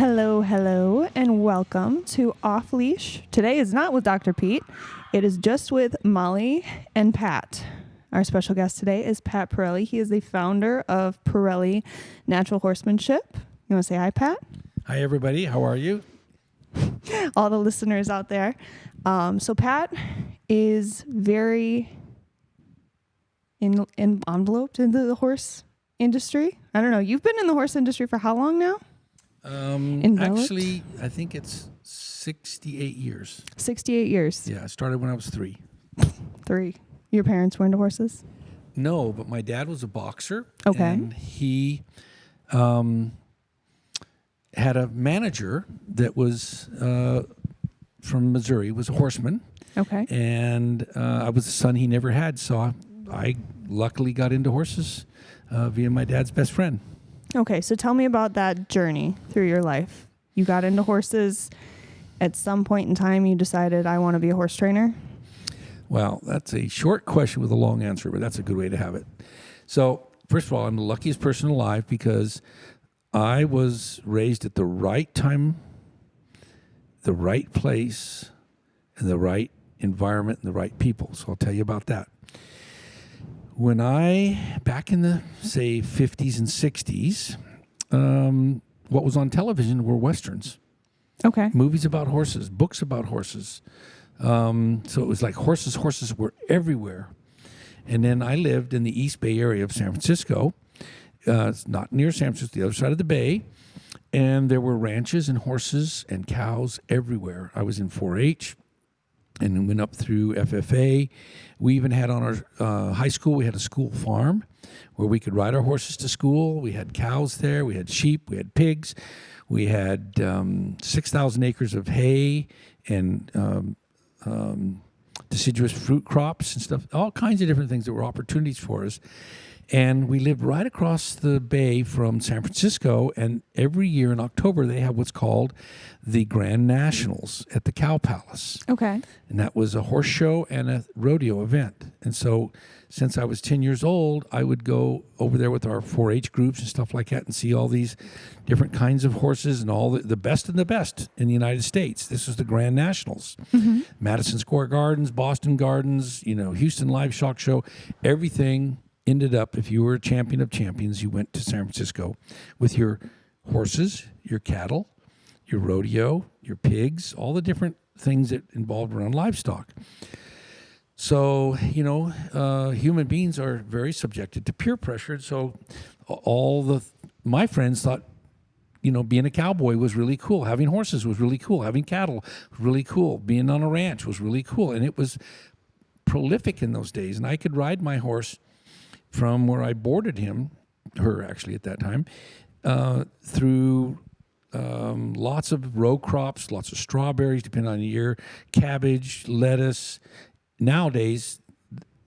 Hello, hello, and welcome to Off Leash. Today is not with Dr. Pete. It is just with Molly and Pat. Our special guest today is Pat Parelli. He is the founder of Parelli Natural Horsemanship. You want to say hi, Pat? Hi, everybody. How are you? All the listeners out there. So Pat is very enveloped into the horse industry. I don't know. You've been in the horse industry for how long now? Actually, I think it's 68 years. 68 years. Yeah, I started when I was 3. 3. Your parents were into horses? No, but my dad was a boxer. Okay. And he had a manager that was from Missouri, was a horseman. Okay. And I was the son he never had, so I luckily got into horses via my dad's best friend. Okay, so tell me about that journey through your life. You got into horses. At some point in time, you decided, I want to be a horse trainer? Well, that's a short question with a long answer, but that's a good way to have it. So, first of all, I'm the luckiest person alive because I was raised at the right time, the right place, and the right environment and the right people. So I'll tell you about that. When back in the, say, 50s and 60s, what was on television were Westerns. Okay. Movies about horses, books about horses. So it was like horses were everywhere. And then I lived in the East Bay area of San Francisco. It's not near San Francisco, the other side of the bay. And there were ranches and horses and cows everywhere. I was in 4-H and went up through FFA. We even had on our high school, we had a school farm where we could ride our horses to school. We had cows there. We had sheep. We had pigs. We had 6,000 acres of hay and deciduous fruit crops and stuff, all kinds of different things that were opportunities for us. And we lived right across the bay from San Francisco, and every year in October they have what's called the Grand Nationals at the Cow Palace. Okay. And that was a horse show and a rodeo event. And so since I was 10 years old, I would go over there with our 4-H groups and stuff like that and see all these different kinds of horses and all the best and the best in the United States. This was the Grand Nationals. Mm-hmm. Madison Square Gardens, Boston Gardens, Houston Livestock Show, everything ended up, if you were a champion of champions, you went to San Francisco with your horses, your cattle, your rodeo, your pigs, all the different things that involved around livestock. So, human beings are very subjected to peer pressure. So my friends thought, being a cowboy was really cool. Having horses was really cool. Having cattle was really cool. Being on a ranch was really cool. And it was prolific in those days. And I could ride my horse from where I boarded her actually at that time, through lots of row crops, lots of strawberries, depending on the year, cabbage, lettuce. Nowadays,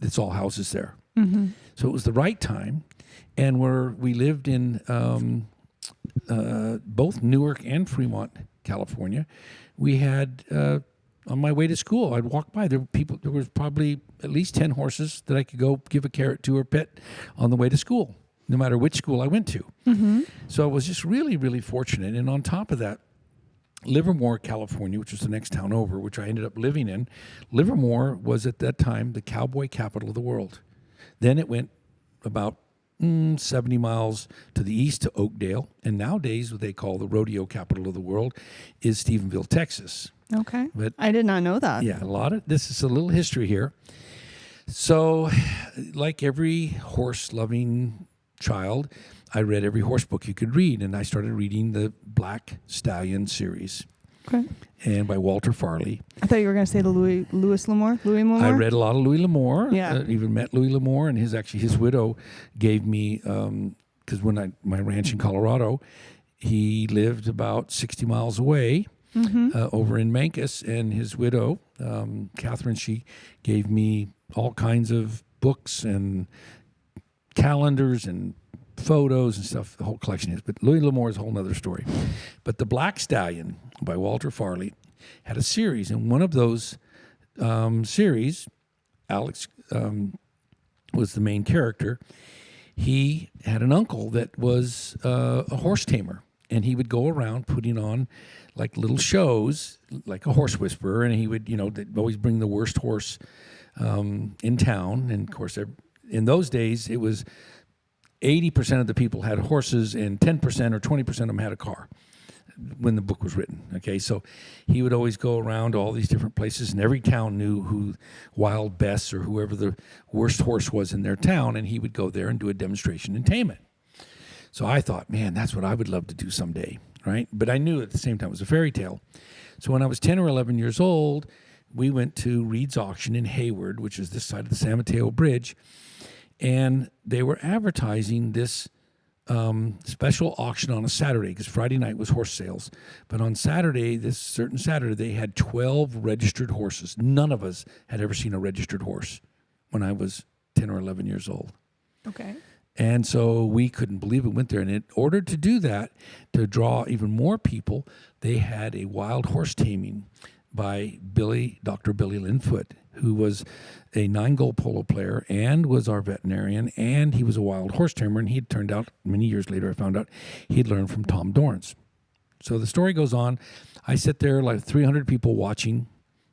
it's all houses there. Mm-hmm. So it was the right time. And we lived in both Newark and Fremont, California, we had... on my way to school, I'd walk by. There was probably at least 10 horses that I could go give a carrot to or pet on the way to school, no matter which school I went to. Mm-hmm. So I was just really, really fortunate. And on top of that, Livermore, California, which was the next town over, which I ended up living in, Livermore was at that time the cowboy capital of the world. Then it went about 70 miles to the east to Oakdale. And nowadays, what they call the rodeo capital of the world is Stephenville, Texas. Okay. But I did not know that. Yeah, this is a little history here. So, like every horse-loving child, I read every horse book you could read, and I started reading the Black Stallion series. Okay. And by Walter Farley. I thought you were going to say the Louis L'Amour. I read a lot of Louis L'Amour. Yeah. Even met Louis L'Amour, and his widow gave me, because when my ranch in Colorado, he lived about 60 miles away. Mm-hmm. Over in Mancos, and his widow, Catherine, she gave me all kinds of books and calendars and photos and stuff, the whole collection is. But Louis L'Amour is a whole other story. But The Black Stallion by Walter Farley had a series, and one of those series, Alex was the main character. He had an uncle that was a horse tamer. and he would go around putting on like little shows, like a horse whisperer, and he would, they'd always bring the worst horse in town. And of course, in those days, it was 80% of the people had horses and 10% or 20% of them had a car when the book was written. Okay, so he would always go around to all these different places, and every town knew who Wild Bess or whoever the worst horse was in their town, and he would go there and do a demonstration and tame it. So I thought, man, that's what I would love to do someday, right? But I knew at the same time it was a fairy tale. So when I was 10 or 11 years old, we went to Reed's Auction in Hayward, which is this side of the San Mateo Bridge, and they were advertising this special auction on a Saturday, because Friday night was horse sales. But on Saturday, this certain Saturday, they had 12 registered horses. None of us had ever seen a registered horse when I was 10 or 11 years old. Okay. And so we couldn't believe it, went there. And in order to do that, to draw even more people, they had a wild horse taming by Dr. Billy Linfoot, who was a 9-goal polo player and was our veterinarian, and he was a wild horse tamer. And he had turned out, many years later, I found out he'd learned from Tom Dorrance. So the story goes on. I sit there like 300 people watching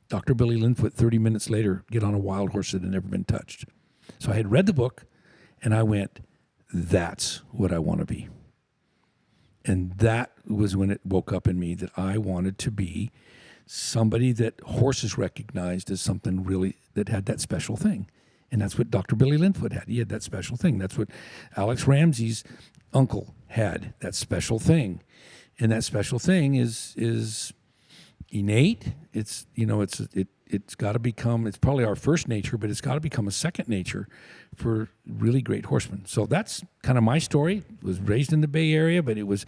Dr. Billy Linfoot 30 minutes later get on a wild horse that had never been touched. So I had read the book, and I went, that's what I want to be. And that was when it woke up in me that I wanted to be somebody that horses recognized as something really that had that special thing. And that's what Dr. Billy Linfoot had. He had that special thing. That's what Alex Ramsey's uncle had, that special thing. And that special thing is innate. It's got to become, it's probably our first nature, but it's got to become a second nature for really great horsemen. So that's kind of my story. I was raised in the Bay Area, but it was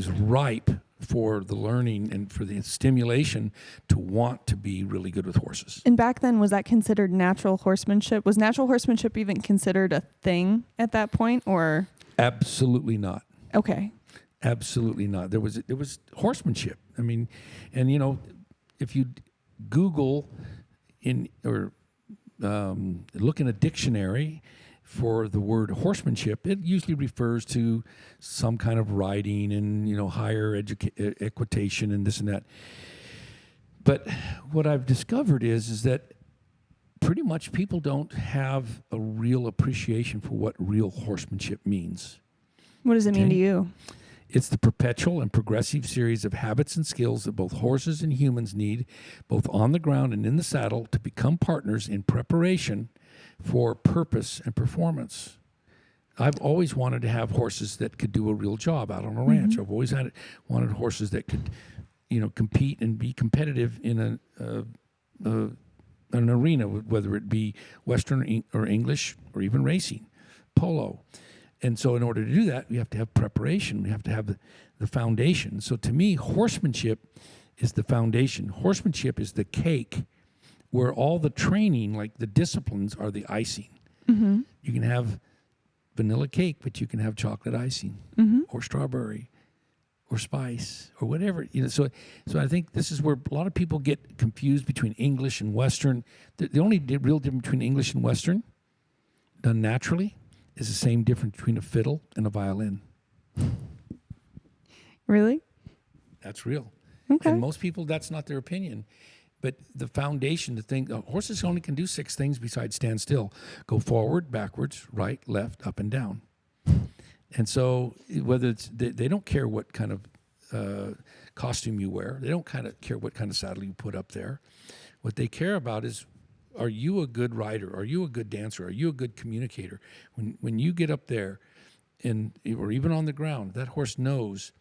ripe for the learning and for the stimulation to want to be really good with horses. And back then, was that considered natural horsemanship? Was natural horsemanship even considered a thing at that point, or? Absolutely not. Okay. Absolutely not. There was horsemanship. I mean, and if you Google look in a dictionary for the word horsemanship, it usually refers to some kind of riding and higher equitation and this and that. But what I've discovered is that pretty much people don't have a real appreciation for what real horsemanship means. What does it mean to you? It's the perpetual and progressive series of habits and skills that both horses and humans need, both on the ground and in the saddle, to become partners in preparation for purpose and performance. I've always wanted to have horses that could do a real job out on a ranch. I've always wanted horses that could, compete and be competitive in an arena, whether it be Western or English or even racing, polo. And so in order to do that, we have to have preparation. We have to have the foundation. So to me, horsemanship is the foundation. Horsemanship is the cake where all the training, like the disciplines, are the icing. Mm-hmm. You can have vanilla cake, but you can have chocolate icing or strawberry or spice or whatever. So I think this is where a lot of people get confused between English and Western. The only real difference between English and Western, done naturally, is the same difference between a fiddle and a violin. Really? That's real. Okay. And most people, that's not their opinion. But the foundation, the thing, horses only can do 6 things besides stand still: go forward, backwards, right, left, up, and down. And so whether it's, they don't care what kind of costume you wear. They don't care what kind of saddle you put up there. What they care about is, are you a good rider? Are you a good dancer? Are you a good communicator? When you get up there, or even on the ground, that horse knows.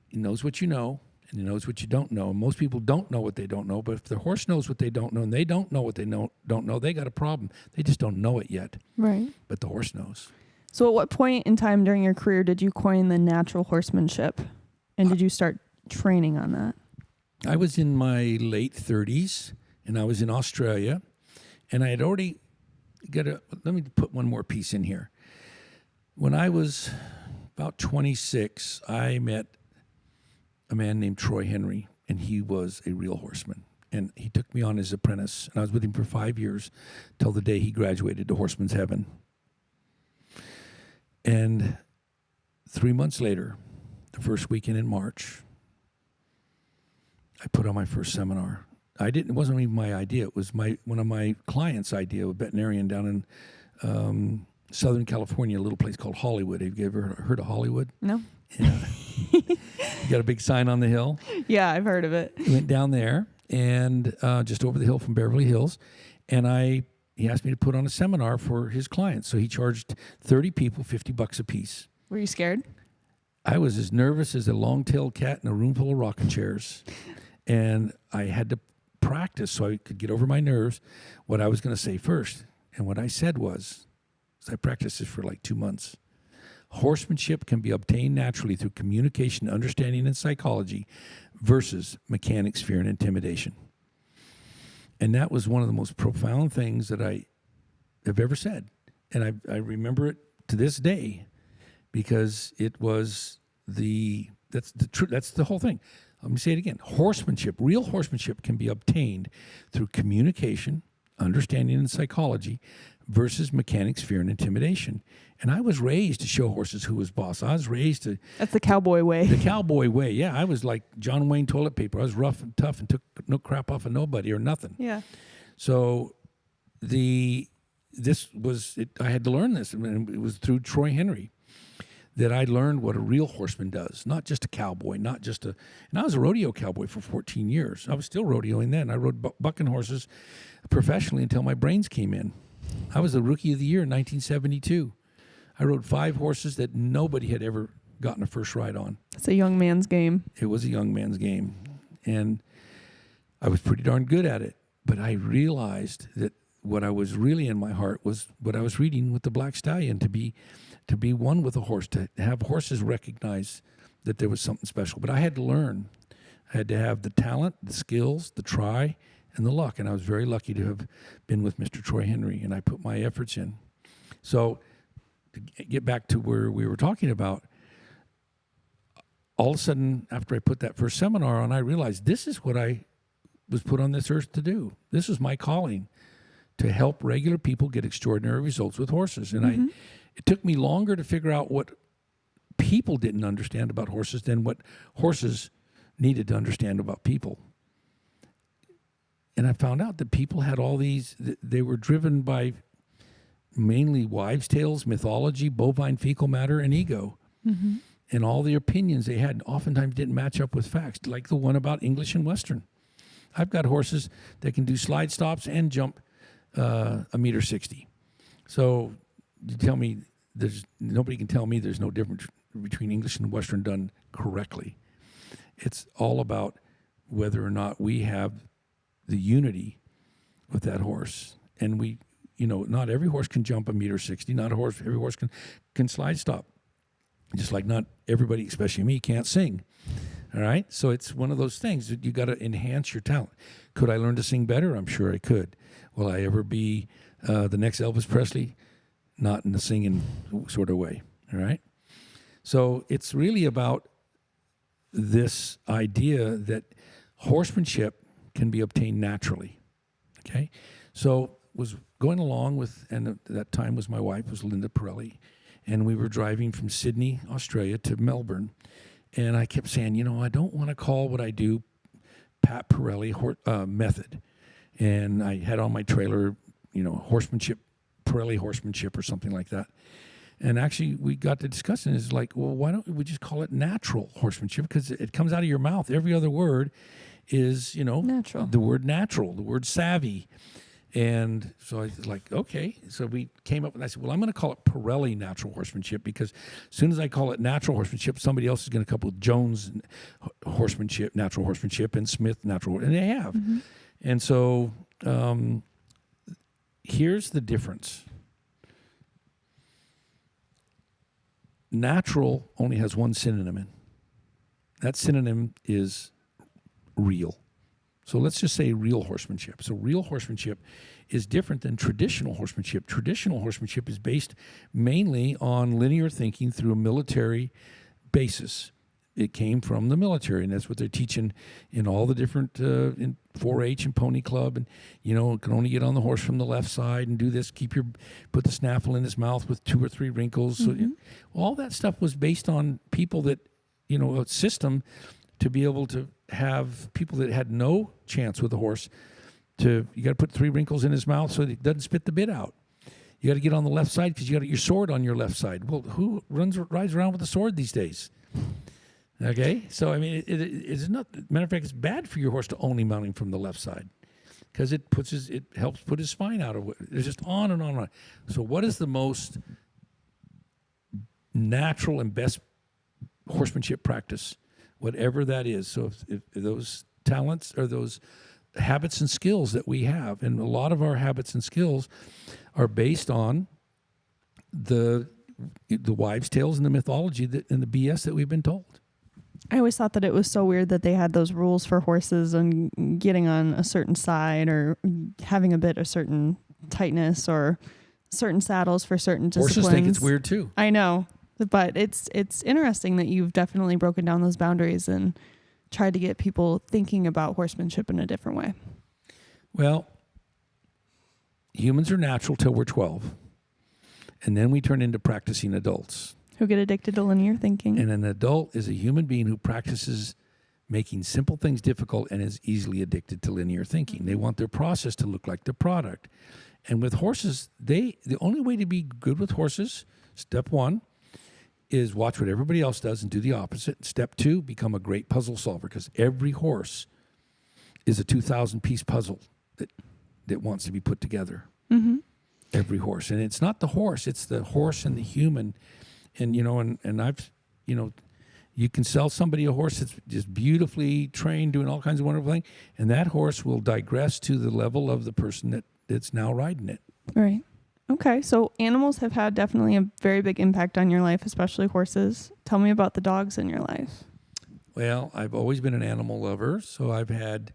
He knows what you know, and he knows what you don't know. And most people don't know what they don't know. But if the horse knows what they don't know, and they don't know what they don't know, they got a problem. They just don't know it yet. Right. But the horse knows. So at what point in time during your career did you coin the natural horsemanship? And did you start training on that? I was in my late 30s. And I was in Australia, and I had already let me put one more piece in here. When I was about 26, I met a man named Troy Henry, and he was a real horseman. And he took me on as apprentice, and I was with him for 5 years till the day he graduated to Horseman's Heaven. And 3 months later, the first weekend in March, I put on my first seminar. It wasn't even my idea. It was one of my clients' idea, a veterinarian down in Southern California, a little place called Hollywood. Have you ever heard of Hollywood? No. Yeah. You got a big sign on the hill. Yeah, I've heard of it. We went down there and just over the hill from Beverly Hills, and he asked me to put on a seminar for his clients. So he charged 30 people $50 a piece. Were you scared? I was as nervous as a long-tailed cat in a room full of rocking chairs. And I had to practice so I could get over my nerves what I was going to say first. And what I said was, I practiced this for like 2 months. Horsemanship can be obtained naturally through communication, understanding, and psychology versus mechanics, fear, and intimidation. And that was one of the most profound things that I have ever said. And I remember it to this day because it was that's the whole thing. Let me say it again. Horsemanship, real horsemanship can be obtained through communication, understanding, and psychology versus mechanics, fear, and intimidation. And I was raised to show horses who was boss. I was raised to... That's the cowboy way. The cowboy way, yeah. I was like John Wayne toilet paper. I was rough and tough and took no crap off of nobody or nothing. Yeah. So I had to learn this. And it was through Troy Henry that I learned what a real horseman does, not just a cowboy, and I was a rodeo cowboy for 14 years. I was still rodeoing then. I rode bucking horses professionally until my brains came in. I was the Rookie of the Year in 1972. I rode 5 horses that nobody had ever gotten a first ride on. It's a young man's game. It was a young man's game. And I was pretty darn good at it. But I realized that what I was really in my heart was what I was reading with the Black Stallion, to be one with a horse, to have horses recognize that there was something special. But I had to learn. I had to have the talent, the skills, the try, and the luck. And I was very lucky to have been with Mr. Troy Henry, and I put my efforts in. So to get back to where we were talking about, all of a sudden, after I put that first seminar on, I realized this is what I was put on this earth to do. This is my calling, to help regular people get extraordinary results with horses. And it took me longer to figure out what people didn't understand about horses than what horses needed to understand about people. And I found out that people had all these, they were driven by mainly wives' tales, mythology, bovine fecal matter, and ego. Mm-hmm. And all the opinions they had oftentimes didn't match up with facts, like the one about English and Western. I've got horses that can do slide stops and jump 1.60 meters. So you tell me, nobody can tell me there's no difference between English and Western done correctly. It's all about whether or not we have the unity with that horse. And not every horse can jump 1.60 meters. Not every horse can slide stop. Just like not everybody, especially me, can't sing. All right? So it's one of those things that you got to enhance your talent. Could I learn to sing better? I'm sure I could. Will I ever be the next Elvis Presley? Not in the singing sort of way. All right? So it's really about this idea that horsemanship can be obtained naturally. Okay? So was going along with, and at that time was my wife, was Linda Parelli, and we were driving from Sydney, Australia to Melbourne. And I kept saying, I don't want to call what I do Pat Parelli method. And I had on my trailer, horsemanship, Parelli horsemanship or something like that. And actually, we got to discussing it's like, well, why don't we just call it natural horsemanship? Because it comes out of your mouth. Every other word is, natural. The word natural, the word savvy. And so I was like, okay. So we came up and I said, well, I'm going to call it Parelli natural horsemanship, because as soon as I call it natural horsemanship, somebody else is going to come up with Jones horsemanship, natural horsemanship, and Smith natural, and they have. Mm-hmm. And so here's the difference. Natural only has one synonym in. That synonym is real. So let's just say real horsemanship. So real horsemanship is different than traditional horsemanship. Traditional horsemanship is based mainly on linear thinking through a military basis. It came from the military, and that's what they're teaching in all the different, in 4-H and Pony Club, and, can only get on the horse from the left side and do this, put the snaffle in his mouth with 2 or 3 wrinkles. Mm-hmm. So all that stuff was based on people that a system to be able to have people that had no chance with a horse. You got to put 3 wrinkles in his mouth so that he doesn't spit the bit out. You got to get on the left side because you got your sword on your left side. Well, who rides around with a sword these days? Okay, so I mean, it's not. Matter of fact, it's bad for your horse to only mount him from the left side because it helps put his spine out of it. It's just on and on and on. So, what is the most natural and best horsemanship practice, whatever that is? So, if those talents or those habits and skills that we have, and a lot of our habits and skills are based on the wives' tales and the mythology and the BS that we've been told. I always thought that it was so weird that they had those rules for horses and getting on a certain side or having a bit of certain tightness or certain saddles for certain disciplines. Horses think it's weird too. I know, but it's interesting that you've definitely broken down those boundaries and tried to get people thinking about horsemanship in a different way. Well, humans are natural till we're 12, and then we turn into practicing adults. Who get addicted to linear thinking. And an adult is a human being who practices making simple things difficult and is easily addicted to linear thinking. They want their process to look like the product. And with horses, the only way to be good with horses, step 1, is watch what everybody else does and do the opposite. Step 2, become a great puzzle solver, because every horse is a 2,000-piece puzzle that wants to be put together. Mm-hmm. Every horse. And it's not the horse, it's the horse and the human. And, and I've, you can sell somebody a horse that's just beautifully trained, doing all kinds of wonderful things, and that horse will digress to the level of the person that's now riding it. Right. Okay, so animals have had definitely a very big impact on your life, especially horses. Tell me about the dogs in your life. Well, I've always been an animal lover, so I've had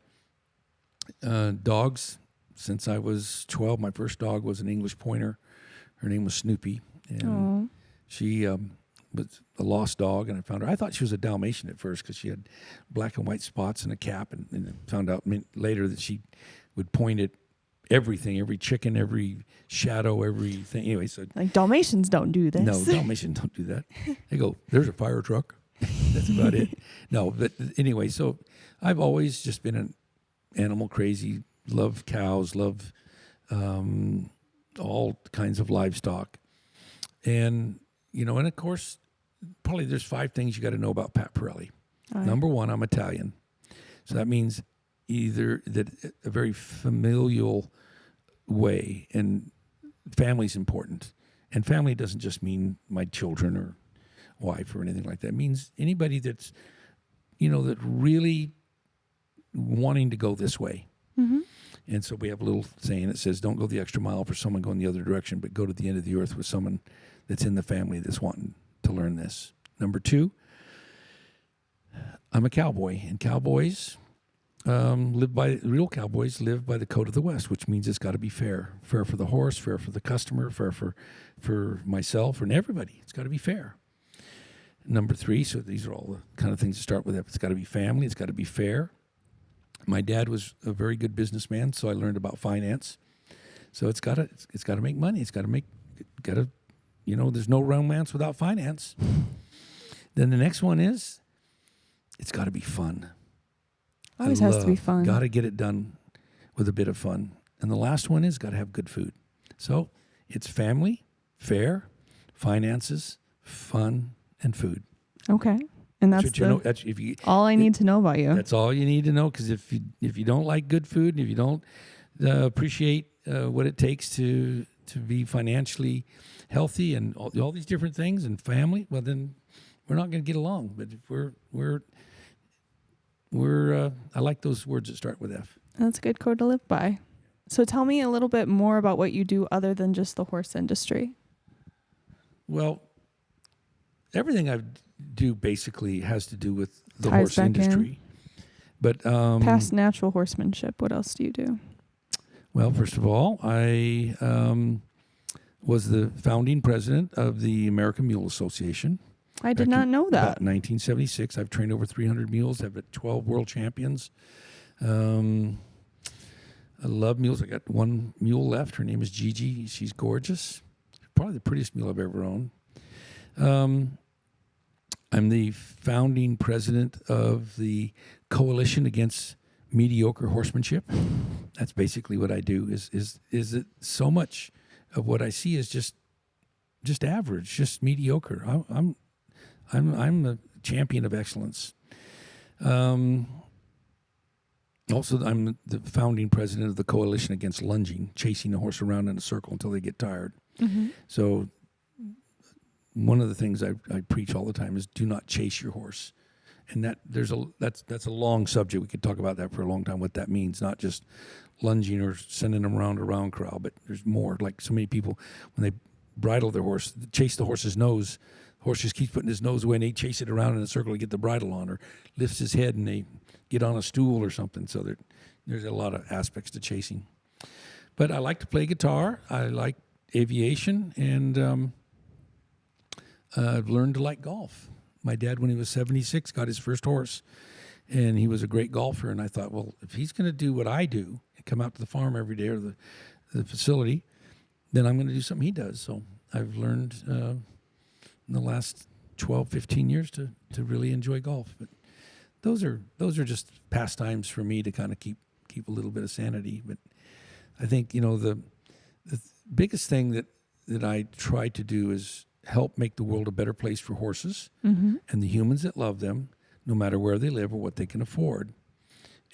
dogs since I was 12. My first dog was an English pointer. Her name was Snoopy, and she was a lost dog, and I found her. I thought she was a Dalmatian at first because she had black and white spots and a cap, and found out later that she would point at everything, every chicken, every shadow, everything. Anyway, so like Dalmatians don't do this. No, Dalmatians don't do that. They go, there's a fire truck. That's about it. No, but anyway, so I've always just been an animal crazy. Love cows, love all kinds of livestock. And, and of course, probably there's 5 things you got to know about Pat Parelli. Right. Number 1, I'm Italian. So that means either that a very familial way, and family's important. And family doesn't just mean my children or wife or anything like that. It means anybody that's, that really wanting to go this way. Mm-hmm. And so we have a little saying that says, don't go the extra mile for someone going the other direction, but go to the end of the earth with someone that's in the family that's wanting to learn this. Number 2, I'm a cowboy, and cowboys real cowboys live by the code of the West, which means it's got to be fair. Fair for the horse, fair for the customer, fair for myself and everybody. It's got to be fair. Number 3, so these are all the kind of things to start with. It's got to be family. It's got to be fair. My dad was a very good businessman, so I learned about finance. So it's got to make money. It's got to there's no romance without finance. Then the next one is, it's got to be fun. Always has to be fun. Got to get it done with a bit of fun. And the last one is, got to have good food. So it's family, fair, finances, fun, and food. Okay. And that's all I need to know about you. That's all you need to know, because if you don't like good food, and if you don't appreciate what it takes to be financially healthy and all these different things and family, well, then we're not going to get along. But if we're I like those words that start with F. That's a good code to live by. So tell me a little bit more about what you do other than just the horse industry. Well, everything I do basically has to do with the horse industry. But past natural horsemanship, what else do you do? Well, first of all, I was the founding president of the American Mule Association. I did not know that. About 1976. I've trained over 300 mules. I've had 12 world champions. I love mules. I got one mule left. Her name is Gigi. She's gorgeous. Probably the prettiest mule I've ever owned. I'm the founding president of the Coalition Against Mediocre Horsemanship. That's basically what I do. Is it so much of what I see is just average, just mediocre. I'm a champion of excellence. Also, I'm the founding president of the Coalition Against Lunging, chasing a horse around in a circle until they get tired. Mm-hmm. So one of the things I preach all the time is do not chase your horse. And that's a long subject. We could talk about that for a long time, what that means, not just lunging or sending them around a round corral, but there's more. Like so many people, when they bridle their horse, chase the horse's nose, the horse just keeps putting his nose away and they chase it around in a circle to get the bridle on, or lifts his head and they get on a stool or something. So there's a lot of aspects to chasing. But I like to play guitar. I like aviation, and I've learned to like golf. My dad, when he was 76, got his first horse, and he was a great golfer. And I thought, well, if he's going to do what I do and come out to the farm every day or the facility, then I'm going to do something he does. So I've learned in the last 12, 15 years to really enjoy golf. But those are just pastimes for me to kind of keep a little bit of sanity. But I think, the biggest thing that I try to do is help make the world a better place for horses and the humans that love them, no matter where they live or what they can afford.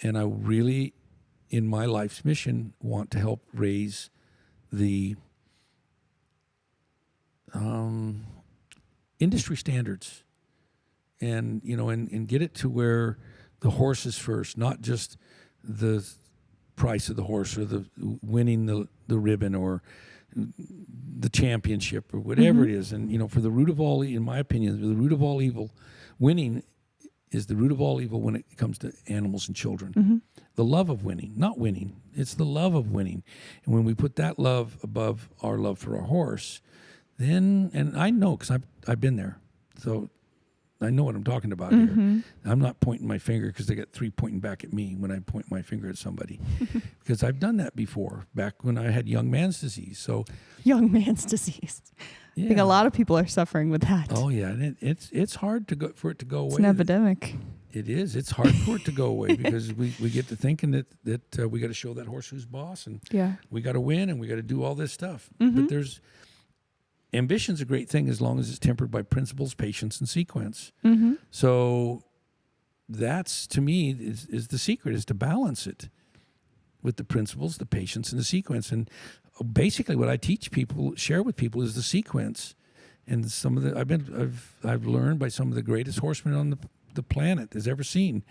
And I really, in my life's mission, want to help raise the industry standards and get it to where the horse is first, not just the price of the horse or the winning the ribbon or the championship or whatever it is. And, for the root of all, in my opinion, the root of all evil, winning is the root of all evil when it comes to animals and children. The love of winning, not winning. It's the love of winning. And when we put that love above our love for our horse, then, and I know because I've been there. So I know what I'm talking about here. I'm not pointing my finger because they got three pointing back at me when I point my finger at somebody, because I've done that before back when I had young man's disease. So young man's disease. Yeah. I think a lot of people are suffering with that. Oh yeah, and it's hard for it to go away. It's an epidemic. It is. It's hard for it to go away because we get to thinking that we got to show that horse who's boss, and we got to win, and we got to do all this stuff. But ambition's a great thing as long as it's tempered by principles, patience, and sequence. So that's, to me, is the secret, is to balance it with the principles, the patience, and the sequence. And basically what I teach people, share with people, is the sequence. And some of I've learned by some of the greatest horsemen on the planet has ever seen.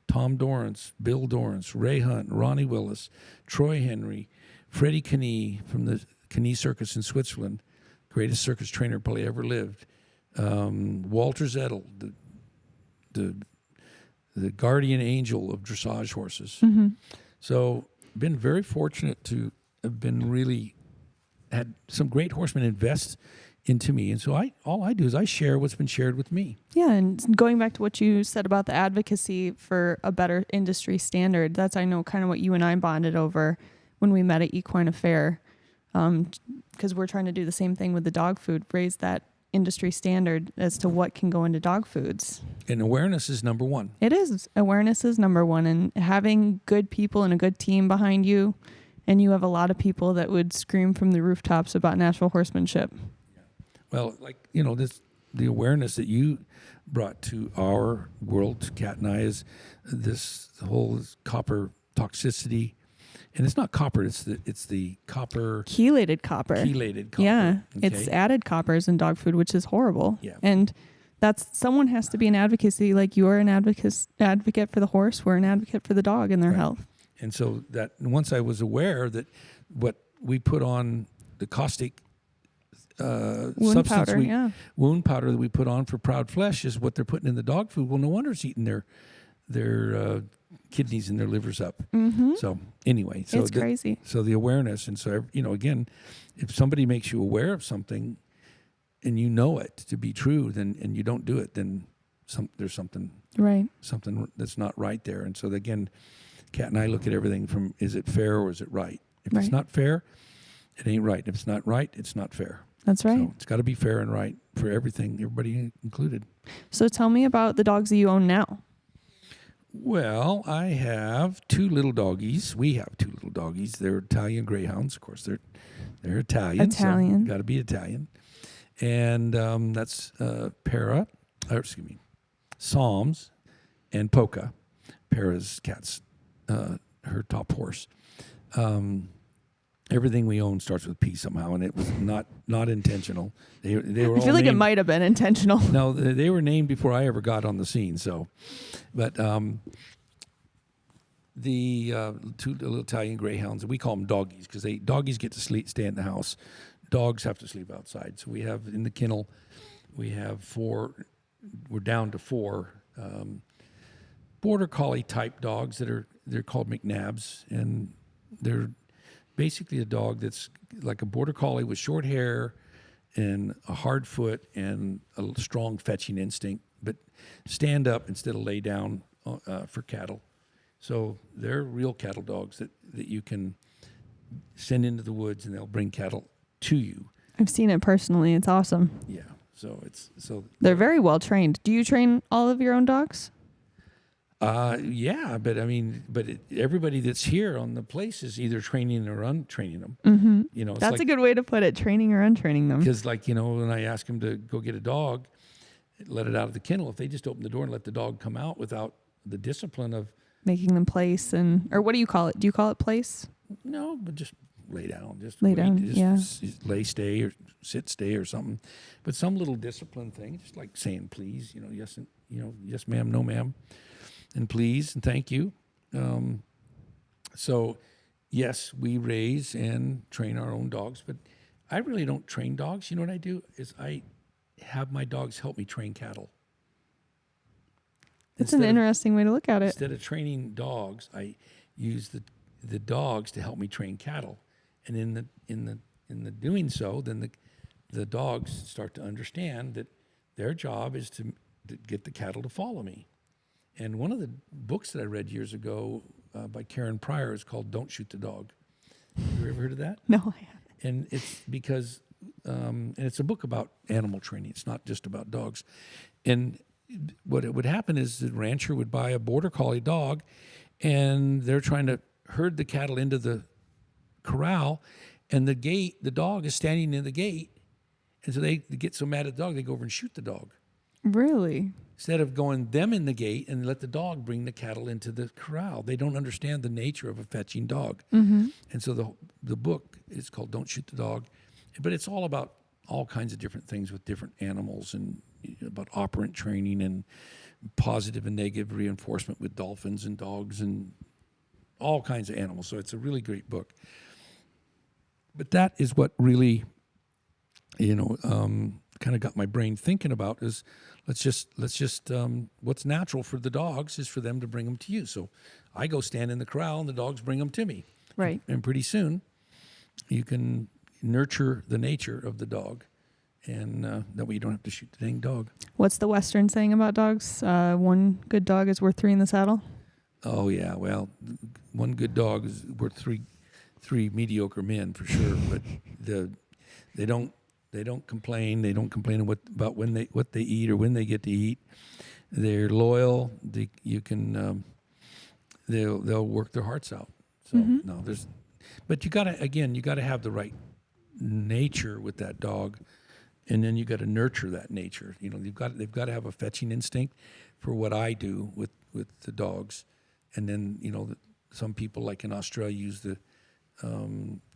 Tom Dorrance, Bill Dorrance, Ray Hunt, Ronnie Willis, Troy Henry, Freddie Knie from the Knie Circus in Switzerland, greatest circus trainer probably ever lived. Walter Zettel, the guardian angel of dressage horses. So been very fortunate to have been really had some great horsemen invest into me. And so all I do is I share what's been shared with me. Yeah, and going back to what you said about the advocacy for a better industry standard, that's, I know, kind of what you and I bonded over when we met at Equine Affair. Because we're trying to do the same thing with the dog food, raise that industry standard as to what can go into dog foods. And awareness is number one. It is. Awareness is number one. And having good people and a good team behind you, and you have a lot of people that would scream from the rooftops about natural horsemanship. Well, the awareness that you brought to our world, Kat and I, is this whole copper toxicity. And it's not copper, it's the copper. Chelated copper. Yeah. Okay. It's added coppers in dog food, which is horrible. Yeah. And someone has to be an advocacy, like you're an advocate for the horse, we're an advocate for the dog and their health. And so that once I was aware that what we put on the caustic wound powder that we put on for Proud Flesh is what they're putting in the dog food. Well, no wonder it's eating their kidneys and their livers up. So anyway, it's crazy. So the awareness, and so again, if somebody makes you aware of something, and you know it to be true, and you don't do it, then there's something that's not right there. And so again, Kat and I look at everything from, is it fair or is it right? If it's not fair, it ain't right. If it's not right, it's not fair. That's right. So it's got to be fair and right for everybody included. So tell me about the dogs that you own now. Well, I have two little doggies. We have two little doggies. They're Italian greyhounds. Of course, they're Italian. Italian. So got to be Italian. And that's Psalms and Polka. Para's cat's her top horse. Everything we own starts with P somehow, and it was not intentional. They were. I feel like it might have been intentional. No, they were named before I ever got on the scene. So, but the two little Italian greyhounds, we call them doggies because doggies get to stay in the house. Dogs have to sleep outside. So we have in the kennel, we have 4. We're down to 4 border collie type dogs they're called McNabs, and they're basically a dog that's like a border collie with short hair and a hard foot and a strong fetching instinct, but stand up instead of lay down for cattle. So they're real cattle dogs that you can send into the woods, and they'll bring cattle to you. I've seen it personally. It's awesome. Yeah. So they're very well trained. Do you train all of your own dogs? Yeah, but I mean, everybody that's here on the place is either training or untraining them. Mm-hmm. You know, it's that's a good way to put it. Training or untraining them. Because, like, you know, when I ask them to go get a dog, let it out of the kennel. If they just open the door and let the dog come out without the discipline of making them place or what do you call it? Do you call it place? No, but just lay down. Just lay down. Lay, stay, or sit, stay, or something. But some little discipline thing, just like saying please. You know, yes, and yes, ma'am, no, ma'am. And please and thank you. So, yes, we raise and train our own dogs, but I really don't train dogs. You know what I do is I have my dogs help me train cattle. That's an interesting way to look at it. Instead of training dogs, I use the dogs to help me train cattle, and in the doing so, then the dogs start to understand that their job is to get the cattle to follow me. And one of the books that I read years ago by Karen Pryor is called "Don't Shoot the Dog." Have you ever heard of that? No, I haven't. And it's because, and it's a book about animal training. It's not just about dogs. And what would happen is the rancher would buy a border collie dog, and they're trying to herd the cattle into the corral, and the dog is standing in the gate, and so they get so mad at the dog, they go over and shoot the dog. Really? Instead of going them in the gate and let the dog bring the cattle into the corral. They don't understand the nature of a fetching dog. Mm-hmm. And so the book is called Don't Shoot the Dog. But it's all about all kinds of different things with different animals, and about operant training and positive and negative reinforcement with dolphins and dogs and all kinds of animals. So it's a really great book. But that is what really, kind of got my brain thinking about is let's just what's natural for the dogs is for them to bring them to you. So I go stand in the corral and the dogs bring them to me. Right. And pretty soon you can nurture the nature of the dog, and that way you don't have to shoot the dang dog. What's the Western saying about dogs? One good dog is worth 3 in the saddle. Oh yeah, well, one good dog is worth three mediocre men for sure. But they don't complain. They don't complain about what they eat or when they get to eat. They're loyal. They'll work their hearts out. So but you gotta have the right nature with that dog, and then you got to nurture that nature. They've got to have a fetching instinct for what I do with the dogs, and then some people like in Australia use the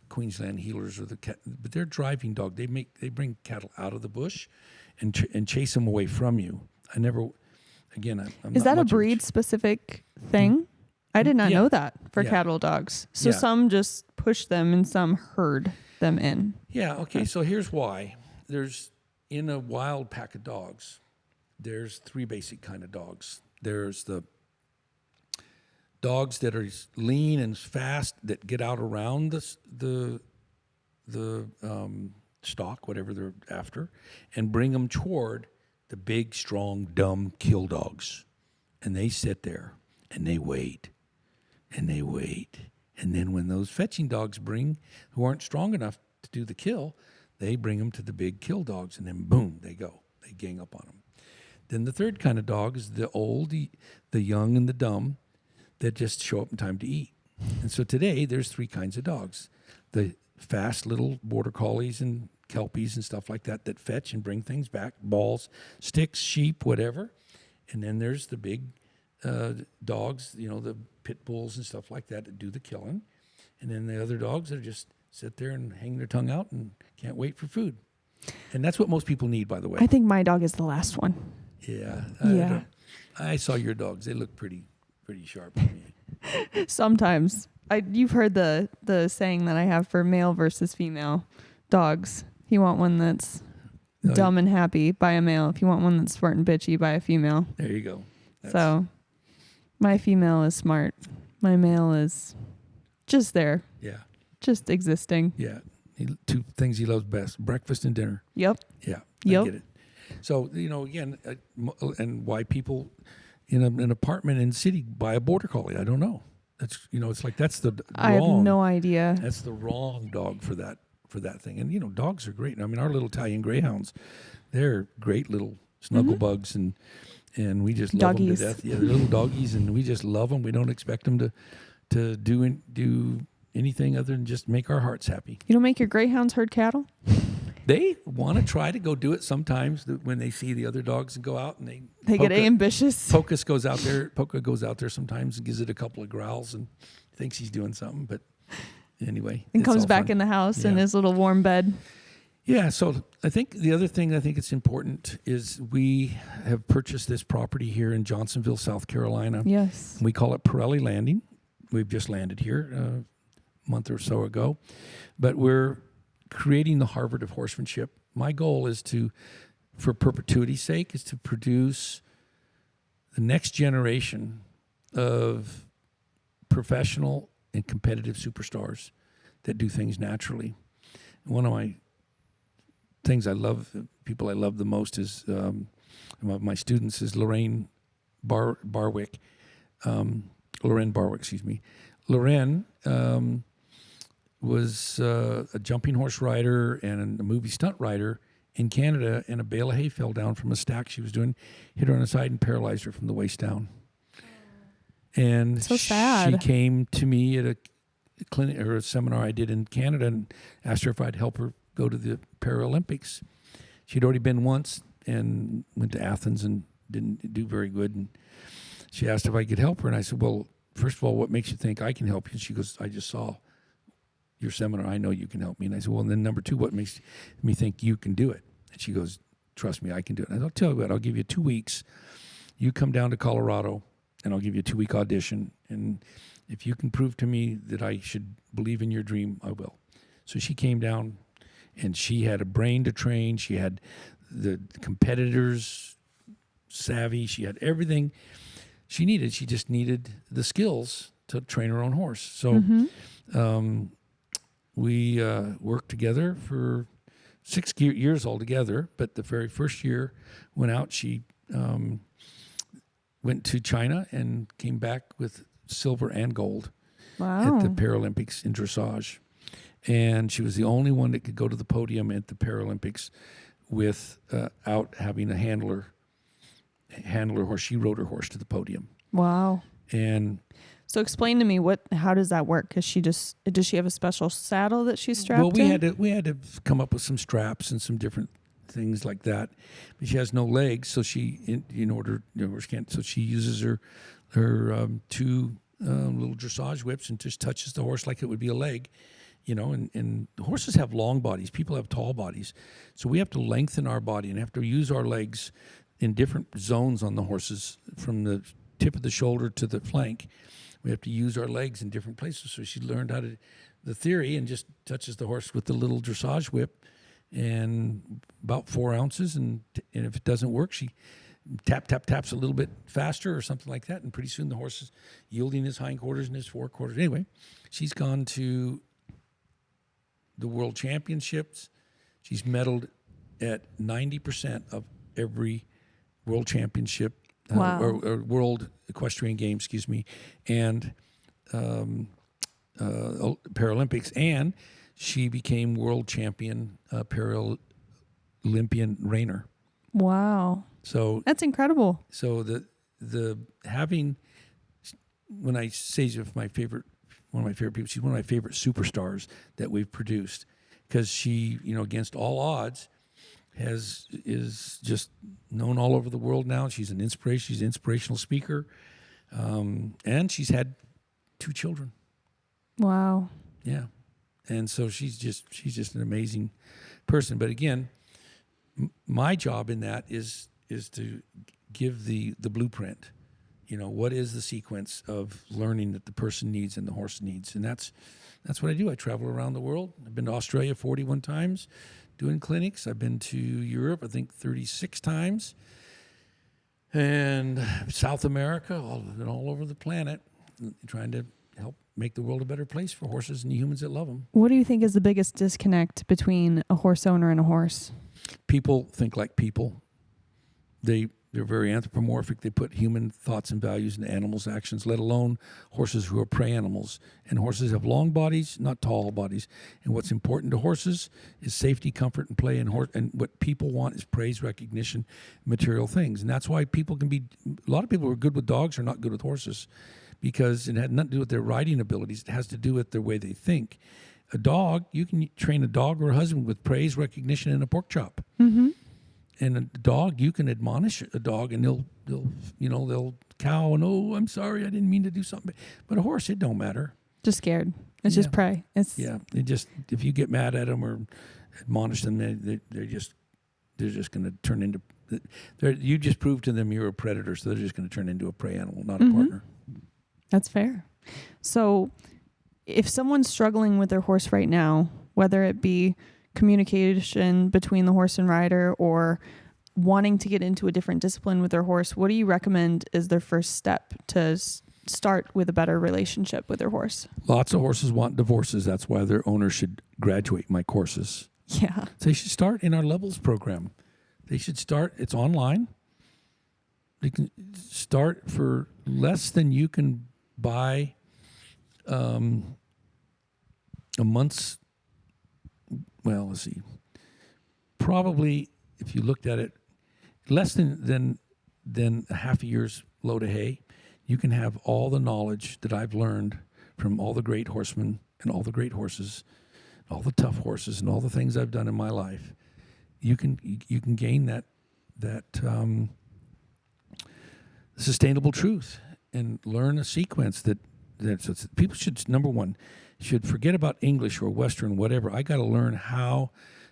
Queensland healers or the cat, but they're driving dog. They bring cattle out of the bush and chase them away from you. I'm Is that a breed specific thing? I did not know that for cattle dogs. So some just push them and some herd them in. Yeah. Okay. So here's why. There's in a wild pack of dogs, there's 3 basic kind of dogs. There's the dogs that are lean and fast that get out around the stock, whatever they're after, and bring them toward the big, strong, dumb kill dogs. And they sit there and they wait and they wait. And then when those fetching dogs who aren't strong enough to do the kill, they bring them to the big kill dogs, and then boom, they go. They gang up on them. Then the third kind of dog is the old, the young, and the dumb that just show up in time to eat. And so today there's three kinds of dogs. The fast little border collies and kelpies and stuff like that that fetch and bring things back, balls, sticks, sheep, whatever. And then there's the big dogs, the pit bulls and stuff like that do the killing. And then the other dogs that just sit there and hang their tongue out and can't wait for food. And that's what most people need, by the way. I think my dog is the last one. Yeah. Yeah. I saw your dogs. They look pretty sharp to me. Sometimes. You've heard the saying that I have for male versus female dogs. If you want one that's dumb and happy, buy a male. If you want one that's smart and bitchy, buy a female. There you go. So my female is smart. My male is just there. Yeah. Just existing. Yeah. Two things he loves best, breakfast and dinner. Yep. Yeah. Yep. I get it. So, again, and why people in an apartment in the city buy a border collie, I don't know. That's, it's like that's the wrong. I have no idea. That's the wrong dog for that thing. And, dogs are great. I mean, our little Italian greyhounds, they're great little snuggle bugs, and we just love doggies. them to death. Yeah, they're little doggies, and we just love them. We don't expect them to do anything other than just make our hearts happy. You don't make your greyhounds herd cattle? They want to try to go do it sometimes when they see the other dogs and go out, and they get ambitious. Poca goes out there sometimes and gives it a couple of growls and thinks he's doing something, but anyway. And comes back in the house in his little warm bed. Yeah, so I think the other thing I think it's important is we have purchased this property here in Johnsonville, South Carolina. Yes. We call it Parelli Landing. We've just landed here a month or so ago, but we're creating the Harvard of horsemanship. My goal is for perpetuity's sake, is to produce the next generation of professional and competitive superstars that do things naturally. One of my things people I love the most is my students is Lorraine Barwick, excuse me. Lorraine was a jumping horse rider and a movie stunt rider in Canada, and a bale of hay fell down from a stack she was doing, hit her on the side and paralyzed her from the waist down. And so sad. She came to me at a clinic or a seminar I did in Canada and asked her if I'd help her go to the Paralympics. She'd already been once and went to Athens and didn't do very good. And she asked if I could help her, and I said, well, first of all, what makes you think I can help you? And she goes, I just saw your seminar. I know you can help me. And I said, well, and then number two, what makes me think you can do it? And she goes, trust me, I can do it. And I'll tell you what, I'll give you 2 weeks. You come down to Colorado, and I'll give you a 2-week audition. And if you can prove to me that I should believe in your dream, I will. So she came down, and she had a brain to train. She had the competitors savvy. She had everything she needed. She just needed the skills to train her own horse. So we worked together for 6 years altogether. But the very first year went out, she went to China and came back with silver and gold at the Paralympics in dressage. And she was the only one that could go to the podium at the Paralympics without having a handler horse. She rode her horse to the podium. Wow. And so explain to me how does that work? Because does she have a special saddle that she's strapped well, in? we had to come up with some straps and some different things like that. But she has no legs, so she so she uses her two little dressage whips and just touches the horse like it would be a leg. And horses have long bodies. People have tall bodies. So we have to lengthen our body and have to use our legs in different zones on the horses, from the tip of the shoulder to the flank. We have to use our legs in different places. So she learned the theory and just touches the horse with the little dressage whip and about 4 ounces. And if it doesn't work, she taps a little bit faster or something like that. And pretty soon the horse is yielding his hindquarters and his forequarters. Anyway, she's gone to the world championships. She's medaled at 90% of every world championship, or world equestrian games, and Paralympics. And she became world champion Paralympian reiner. Wow. So That's incredible. So the having, when I say one of my favorite people, she's one of my favorite superstars that we've produced, because she, against all odds, is just known all over the world now. She's an inspiration. She's an inspirational speaker, and she's had 2 children. Wow. Yeah, and so she's just an amazing person. But again, my job in that is to give the blueprint. What is the sequence of learning that the person needs and the horse needs, and that's what I do. I travel around the world. I've been to Australia 41 times doing clinics. I've been to Europe, I think 36 times, and South America, all over the planet, trying to help make the world a better place for horses and the humans that love them. What do you think is the biggest disconnect between a horse owner and a horse? People think like people. They're very anthropomorphic. They put human thoughts and values into animals' actions, let alone horses who are prey animals. And horses have long bodies, not tall bodies. And what's important to horses is safety, comfort, and play. And what people want is praise, recognition, material things. And that's why people a lot of people who are good with dogs are not good with horses, because it had nothing to do with their riding abilities. It has to do with the way they think. A dog, you can train a dog or a husband with praise, recognition, and a pork chop. Mm-hmm. And a dog, you can admonish a dog, and they'll cow and, oh, I'm sorry, I didn't mean to do something. But a horse, it don't matter. Just scared. It's just prey. If you get mad at them or admonish them, they're just going to turn into. You just proved to them you're a predator, so they're just going to turn into a prey animal, not a partner. That's fair. So, if someone's struggling with their horse right now, whether it be communication between the horse and rider or wanting to get into a different discipline with their horse, what do you recommend is their first step to start with a better relationship with their horse? Lots of horses want divorces. That's why their owner should graduate my courses. Yeah. So they should start in our levels program. They should start, it's online. They can start for less than you can buy a month's. Well, let's see. Probably, if you looked at it, less than a half a year's load of hay, you can have all the knowledge that I've learned from all the great horsemen and all the great horses, all the tough horses, and all the things I've done in my life. You can gain that sustainable truth and learn a sequence that people should, number one, should forget about English or Western, whatever. I got to learn how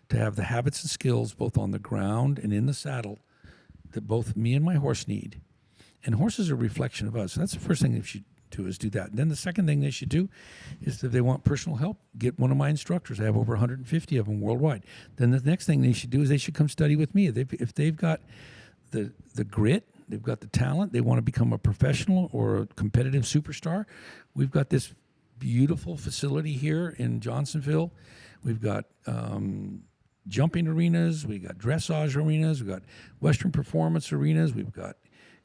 to have the habits and skills both on the ground and in the saddle that both me and my horse need. And horses are a reflection of us. So that's the first thing they should do, is do that. And then the second thing they should do is, if they want personal help, get one of my instructors. I have over 150 of them worldwide. Then the next thing they should do is they should come study with me. If they've got the grit, they've got the talent, they want to become a professional or a competitive superstar, we've got this beautiful facility here in Johnsonville. We've got jumping arenas, we've got dressage arenas, we've got Western performance arenas, we've got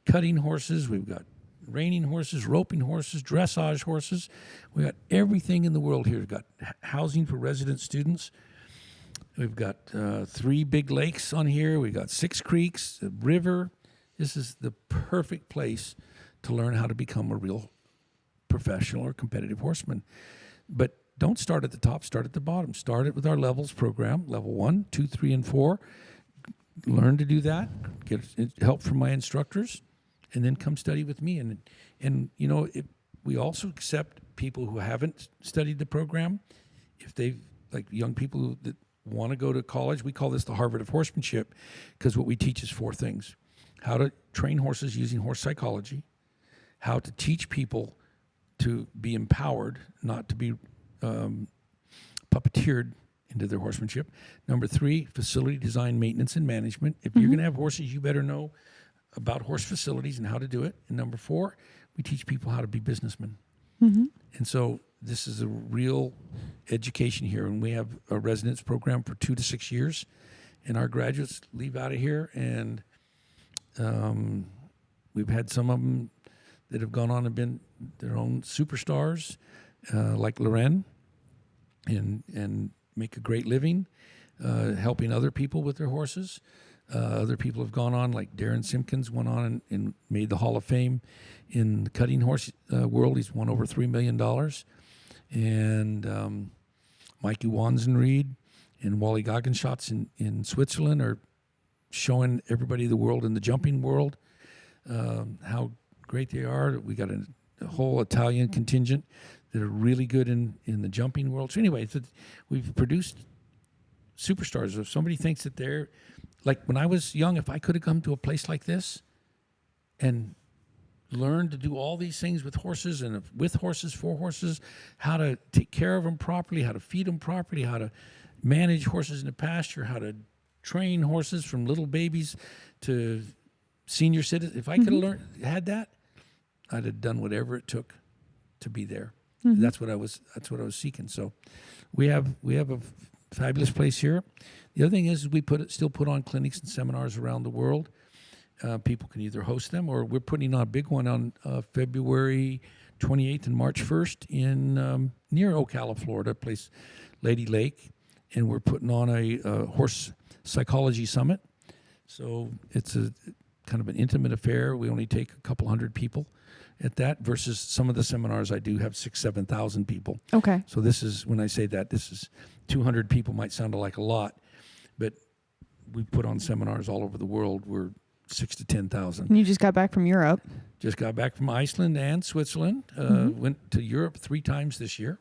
cutting horses, we've got reining horses, roping horses, dressage horses. We've got everything in the world here. We've got housing for resident students. We've got 3 big lakes on here. We've got 6 creeks, a river. This is the perfect place to learn how to become a real professional or competitive horseman. But don't start at the top, start at the bottom. Start it with our levels program, level 1, 2, 3, and 4. Learn to do that, get help from my instructors, and then come study with me. And we also accept people who haven't studied the program. If they've, like young people that want to go to college, we call this the Harvard of Horsemanship, because what we teach is 4 things: how to train horses using horse psychology, how to teach people to be empowered, not to be puppeteered into their horsemanship. Number 3, facility design, maintenance, and management. If you're going to have horses, you better know about horse facilities and how to do it. And number 4, we teach people how to be businessmen. And so this is a real education here. And we have a residence program for 2 to 6 years. And our graduates leave out of here. And we've had some of them that have gone on and been their own superstars, like Loren. and make a great living, helping other people with their horses. Other people have gone on, like Darren Simpkins went on and made the Hall of Fame in the cutting horse world. He's won over $3 million. And Mikey Wanzenried and Wally Gaggenschatz in Switzerland are showing everybody the world in the jumping world how great they are. We got a whole Italian contingent that are really good in the jumping world. So anyway, we've produced superstars. If somebody thinks that they're, like when I was young, if I could have come to a place like this and learned to do all these things with horses and with horses, for horses, how to take care of them properly, how to feed them properly, how to manage horses in the pasture, how to train horses from little babies to senior citizens. If I could have had that, I'd have done whatever it took to be there. That's what I was seeking. So we have a fabulous place here. The other thing is we still put on clinics and seminars around the world. People can either host them, or we're putting on a big one on February 28th and March 1st in near Ocala, Florida, place Lady Lake, and we're putting on a horse psychology summit. So it's a kind of an intimate affair. We only take a couple hundred people at that, versus some of the seminars I do have 7,000 people. Okay. So this is, when I say that, this is 200 people might sound like a lot, but we put on seminars all over the world. We're 6,000 to 10,000. And you just got back from Europe. Just got back from Iceland and Switzerland. Went to Europe 3 times this year.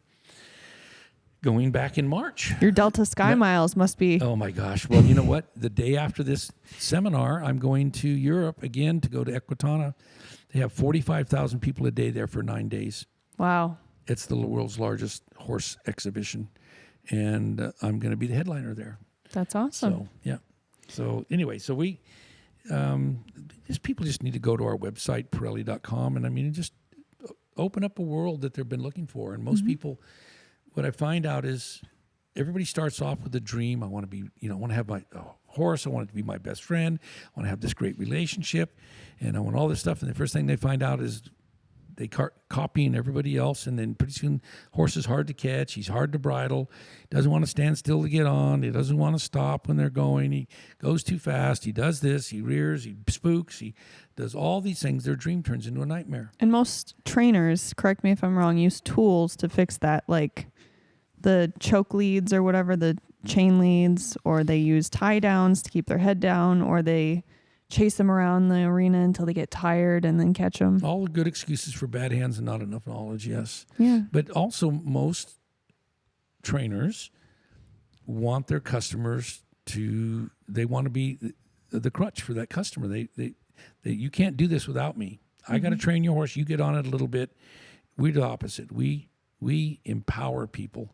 Going back in March. Your Delta Sky Miles must be. Oh my gosh. Well, you know what? The day after this seminar, I'm going to Europe again to go to Equitana. They have 45,000 people a day there for 9 days. Wow. It's the world's largest horse exhibition. And I'm going to be the headliner there. That's awesome. So, yeah. So anyway, so we, people just need to go to our website, Parelli.com, and I mean, just open up a world that they've been looking for. And most people, what I find out is everybody starts off with a dream. I want to be, I want to have my horse. I want it to be my best friend. I want to have this great relationship, and I want all this stuff. And the first thing they find out is they copying everybody else, and then pretty soon, horse is hard to catch. He's hard to bridle. Doesn't want to stand still to get on. He doesn't want to stop when they're going. He goes too fast. He does this. He rears. He spooks. He does all these things. Their dream turns into a nightmare. And most trainers, correct me if I'm wrong, use tools to fix that, like the choke leads or whatever, the chain leads, or they use tie downs to keep their head down, or they chase them around the arena until they get tired and then catch them. All the good excuses for bad hands and not enough knowledge, yes. Yeah. But also most trainers want their customers they want to be the crutch for that customer. They you can't do this without me. I got to train your horse. You get on it a little bit. We're the opposite. We empower people.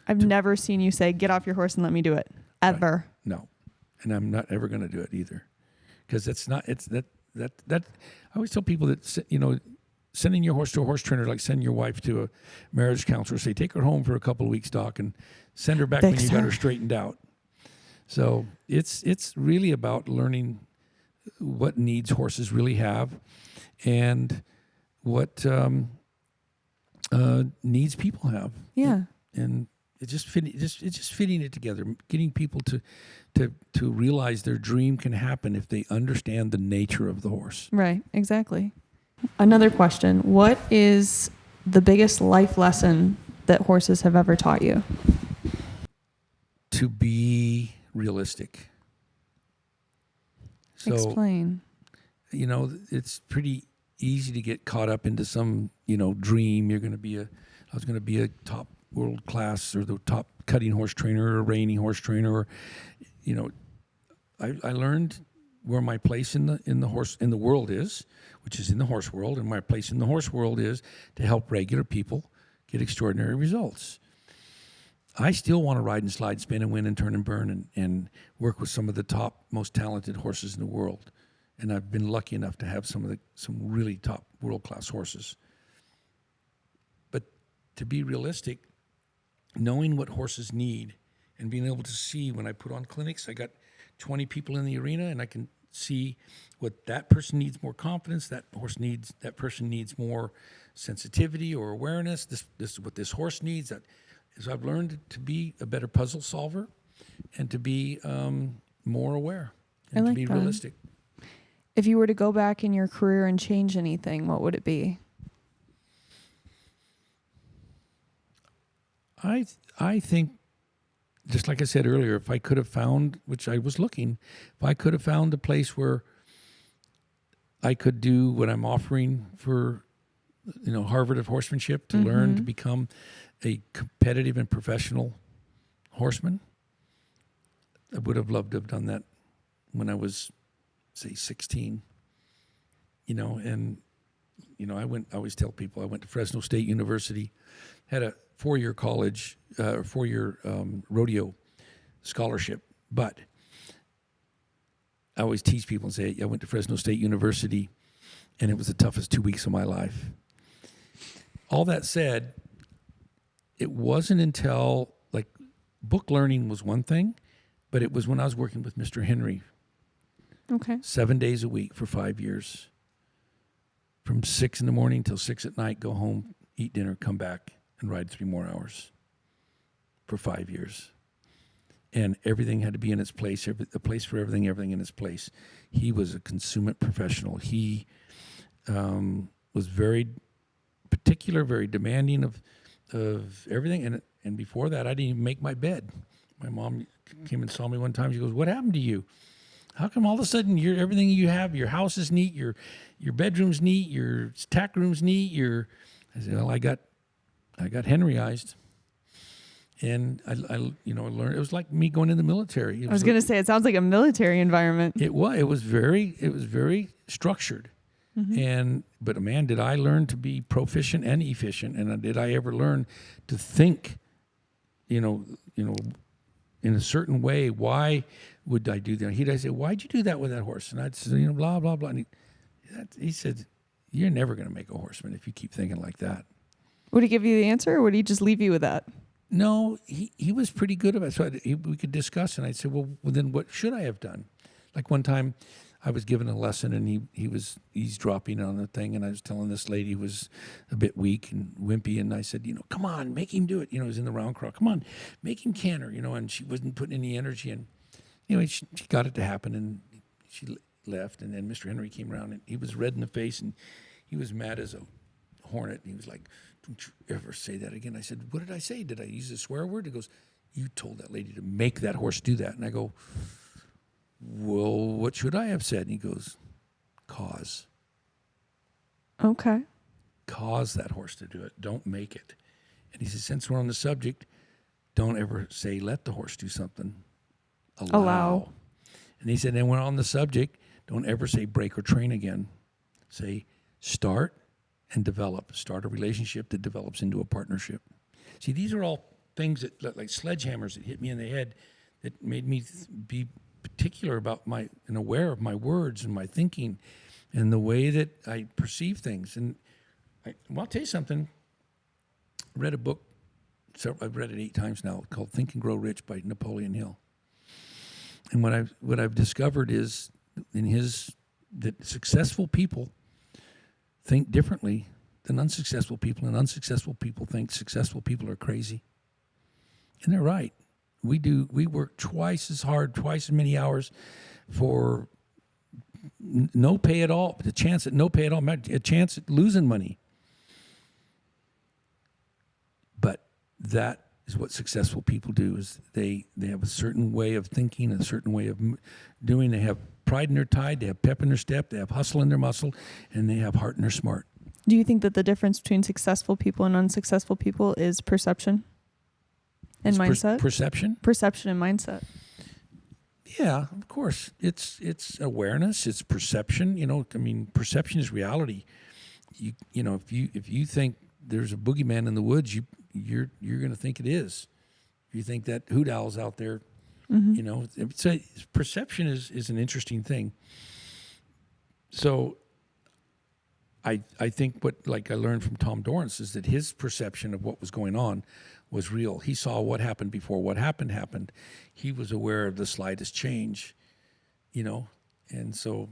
I've never seen you say, get off your horse and let me do it. Ever. Right. No. And I'm not ever going to do it either. Because I always tell people that, sending your horse to a horse trainer, like sending your wife to a marriage counselor. Say, take her home for a couple of weeks, Doc, and send her back when you got her straightened out. So it's really about learning what needs horses really have, and what needs people have. Yeah. And it's just fitting it together, getting people to realize their dream can happen if they understand the nature of the horse. Right, exactly. Another question. What is the biggest life lesson that horses have ever taught you? To be realistic. So, explain. It's pretty easy to get caught up into some, dream. I was going to be a top world class or the top cutting horse trainer or reining horse trainer, or, I learned where my place in the world is, which is in the horse world, and my place in the horse world is to help regular people get extraordinary results. I still want to ride and slide, spin and win and turn and burn and work with some of the top, most talented horses in the world. And I've been lucky enough to have some really top world-class horses. But to be realistic, knowing what horses need and being able to see when I put on clinics, I got 20 people in the arena, and I can see what that person needs more confidence, that person needs more sensitivity or awareness. This is what this horse needs. is I've learned to be a better puzzle solver and to be more aware and to be realistic. If you were to go back in your career and change anything, what would it be? I think, just like I said earlier, if I could have found, which I was looking, if I could have found a place where I could do what I'm offering for, Harvard of horsemanship, to learn to become a competitive and professional horseman, I would have loved to have done that when I was, say, 16. I always tell people I went to Fresno State University, had a 4-year college, 4-year rodeo scholarship. But I always tease people and say, I went to Fresno State University, and it was the toughest 2 weeks of my life. All that said, it wasn't until, book learning was one thing, but it was when I was working with Mr. Henry. Okay. 7 days a week for 5 years. From 6 in the morning till 6 at night, go home, eat dinner, come back, and ride 3 more hours for 5 years. And everything had to be in its place, a place for everything in its place. He was a consummate professional. He was very particular, very demanding of everything. And before that, I didn't even make my bed. My mom came and saw me one time. She goes, "What happened to you? How come all of a sudden everything you have, your house is neat, your bedroom's neat, your tack room's neat, I said, well, I got Henryized. And I learned, it was like me going in the military. I was going to say, it sounds like a military environment. It was very structured. But man, did I learn to be proficient and efficient, and did I ever learn to think, in a certain way. Why would I do that? He'd say, "Why'd you do that with that horse?" And I'd say, blah blah blah. And he said, "You're never going to make a horseman if you keep thinking like that." Would he give you the answer, or would he just leave you with that? No, he was pretty good about it. So we could discuss, and I'd say, well, then what should I have done? Like one time, I was given a lesson, and he was eavesdropping on the thing, and I was telling this lady who was a bit weak and wimpy, and I said, come on, make him do it. It was in the round crawl. Come on, make him canter, and she wasn't putting any energy in. She got it to happen, and she left, and then Mr. Henry came around, and he was red in the face, and he was mad as a hornet, and he was like, "Don't you ever say that again." I said, "What did I say? Did I use a swear word?" He goes, "You told that lady to make that horse do that." And I go, "Well, what should I have said?" And he goes, "Cause." Okay. Cause that horse to do it. Don't make it. And he said, since we're on the subject, don't ever say let the horse do something. Allow. And he said, and when on the subject, don't ever say break or train again. Say start and develop. Start a relationship that develops into a partnership. See, these are all things that, like sledgehammers, that hit me in the head, that made me be particular about and aware of my words and my thinking and the way that I perceive things. And I'll tell you something. I read a book, I've read it 8 times now, called Think and Grow Rich by Napoleon Hill. And what I've discovered is that successful people think differently than unsuccessful people, and unsuccessful people think successful people are crazy. And they're right. We work twice as hard, twice as many hours for no pay at all, the chance at no pay at all, a chance at losing money. But that is what successful people do, is they have a certain way of thinking, a certain way of doing. They have pride in their tide, they have pep in their step, they have hustle in their muscle, and they have heart in their smart. Do you think that the difference between successful people and unsuccessful people is perception and mindset? Perception? Perception and mindset. Yeah, of course. It's awareness, it's perception. Perception is reality. If you think there's a boogeyman in the woods, you're going to think it is. If you think that hoot owl's out there, so perception is an interesting thing. So I think what I learned from Tom Dorrance is that his perception of what was going on was real. He saw what happened before what happened. He was aware of the slightest change, and so